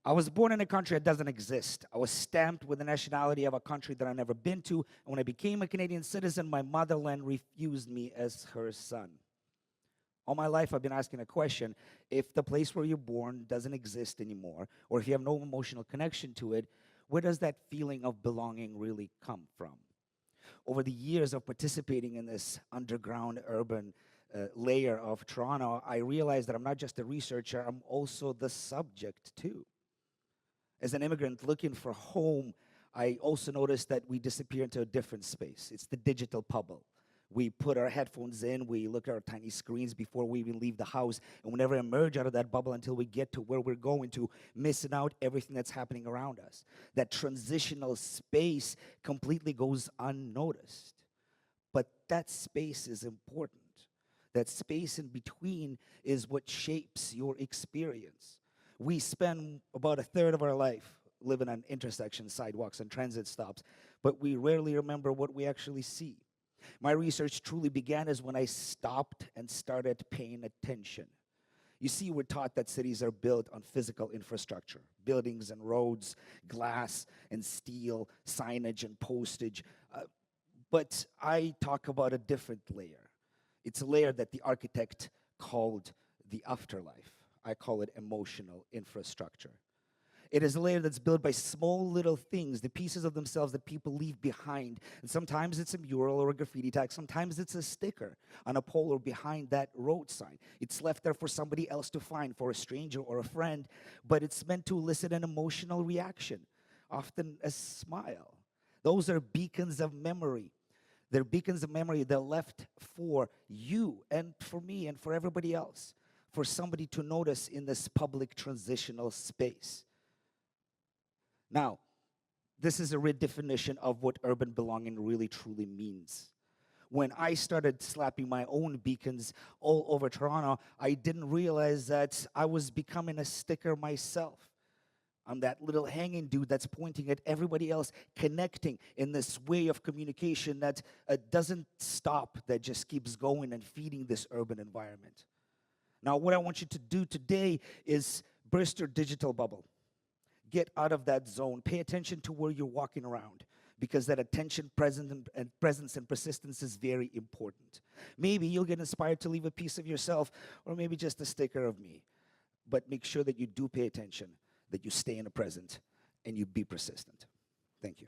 I was born in a country that doesn't exist. I was stamped with the nationality of a country that I've never been to. And when I became a Canadian citizen, my motherland refused me as her son. All my life, I've been asking a question: if the place where you're born doesn't exist anymore, or if you have no emotional connection to it, where does that feeling of belonging really come from? Over the years of participating in this underground urban layer of Toronto, I realized that I'm not just a researcher, I'm also the subject too. As an immigrant looking for home, I also noticed that we disappear into a different space. It's the digital bubble. We put our headphones in, we look at our tiny screens before we even leave the house, and we never emerge out of that bubble until we get to where we're going to, missing out everything that's happening around us. That transitional space completely goes unnoticed. But that space is important. That space in between is what shapes your experience. We spend about a third of our life living on intersections, sidewalks, and transit stops, but we rarely remember what we actually see. My research truly began as when I stopped and started paying attention. You see, we're taught that cities are built on physical infrastructure, buildings and roads, glass and steel, signage and postage. But I talk about a different layer. It's a layer that the architect called the afterlife. I call it emotional infrastructure. It is a layer that's built by small little things, the pieces of themselves that people leave behind. And sometimes it's a mural or a graffiti tag. Sometimes it's a sticker on a pole or behind that road sign. It's left there for somebody else to find, for a stranger or a friend, but it's meant to elicit an emotional reaction, often a smile. Those are beacons of memory. They're beacons of memory that are left for you and for me and for everybody else, for somebody to notice in this public transitional space. Now, this is a redefinition of what urban belonging really truly means. When I started slapping my own beacons all over Toronto, I didn't realize that I was becoming a sticker myself. I'm that little hanging dude that's pointing at everybody else, connecting in this way of communication that doesn't stop, that just keeps going and feeding this urban environment. Now, what I want you to do today is burst your digital bubble. Get out of that zone. Pay attention to where you're walking around, because that attention, presence, and persistence is very important. Maybe you'll get inspired to leave a piece of yourself, or maybe just a sticker of me. But make sure that you do pay attention, that you stay in the present, and you be persistent. Thank you.